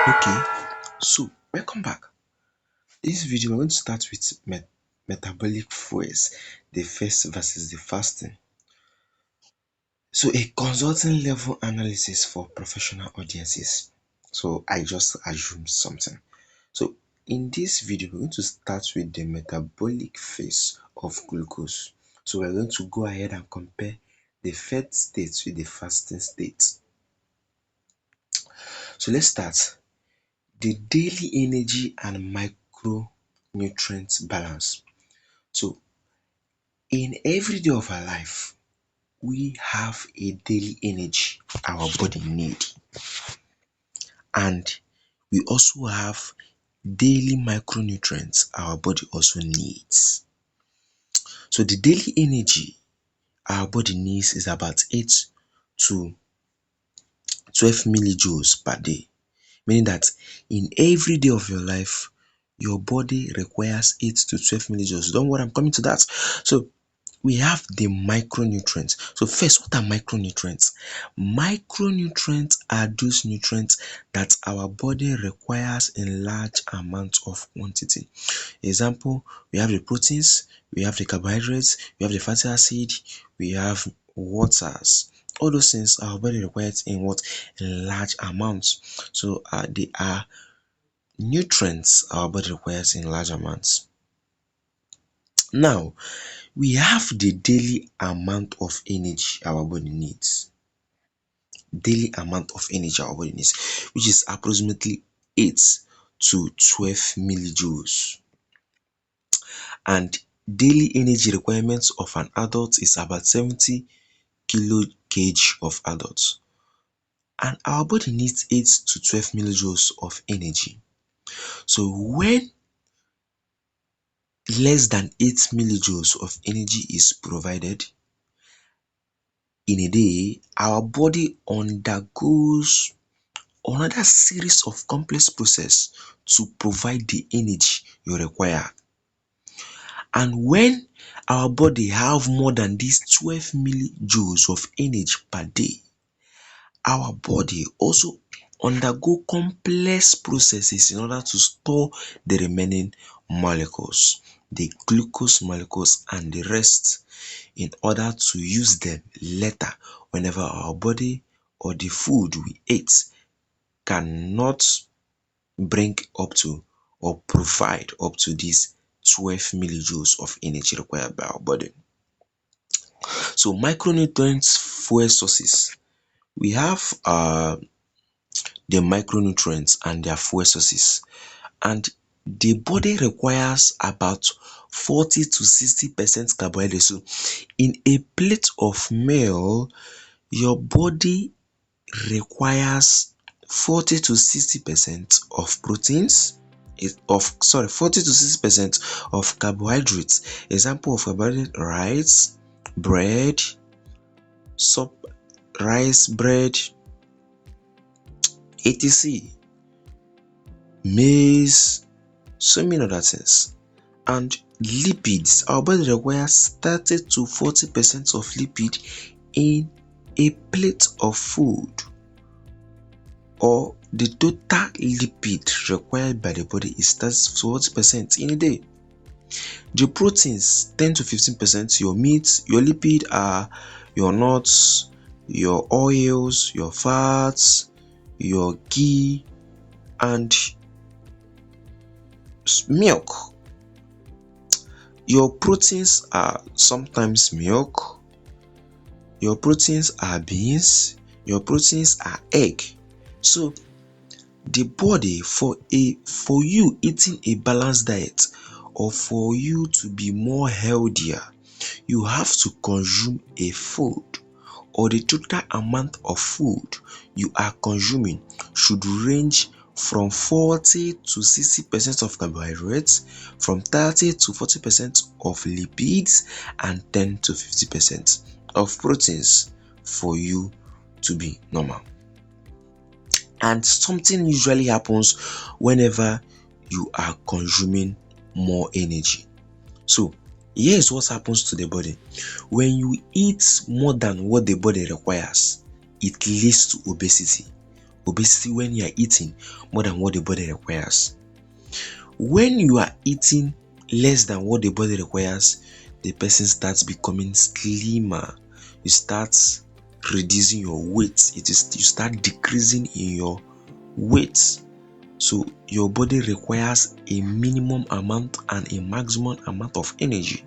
Okay, so welcome back. This video we're going to start with metabolic fuels, the first versus the fasting. So a consulting level analysis for professional audiences. So I just assumed something. So in this video, we're going to start with the metabolic phase of glucose. So we're going to go ahead and compare the fed state with the fasting state. So let's start. The daily energy and micronutrient balance. So in every day of our life, we have a daily energy our body need, and we also have daily micronutrients our body also needs. So the daily energy our body needs is about 8 to 12 millijoules per day, meaning that in every day of your life, your body requires 8 to 12 millijoules. Don't worry, I'm coming to that. So we have the micronutrients. So first, what are micronutrients? Micronutrients are those nutrients that our body requires in large amounts of quantity. Example, we have the proteins, we have the carbohydrates, we have the fatty acid, we have waters. All those things our body requires in what? In large amounts. So they are nutrients our body requires in large amounts. Now, we have the daily amount of energy our body needs. Daily amount of energy our body needs, which is approximately 8 to 12 millijoules. And daily energy requirements of an adult is about 70 kilocalories of adults. And our body needs 8 to 12 millijoules of energy. So when less than 8 millijoules of energy is provided in a day, our body undergoes another series of complex process to provide the energy you require. And when our body have more than these 12 millijoules of energy per day, our body also undergo complex processes in order to store the remaining molecules, the glucose molecules and the rest, in order to use them later whenever our body or the food we ate cannot bring up to or provide up to these 12 millijoules of energy required by our body. So micronutrients fuel sources. We have the micronutrients and their fuel sources, and the body requires about 40 to 60% carbohydrate. So in a plate of meal, your body requires 40 to 60% of proteins, 40 to 60% of carbohydrates. Example of carbohydrate: rice, bread, rice, bread, etc., maize, so many other things. And lipids, our body requires 30 to 40% of lipid in a plate of food, or the total lipid required by the body is 30 to 40% in a day. The proteins, 10 to 15%. Your meat, your lipid are your nuts, your oils, your fats, your ghee, and milk. Your proteins are sometimes milk, your proteins are beans, your proteins are egg. So the body, for you eating a balanced diet, or for you to be more healthier, you have to consume a food, or the total amount of food you are consuming should range from 40 to 60% of carbohydrates, from 30 to 40% of lipids, and 10 to 50% of proteins for you to be normal. And something usually happens whenever you are consuming more energy. So here's what happens to the body. When you eat more than what the body requires, it leads to obesity. Obesity when you are eating more than what the body requires. When you are eating less than what the body requires, the person starts becoming slimmer. You start reducing your weight. You start decreasing in your weight. So your body requires a minimum amount and a maximum amount of energy.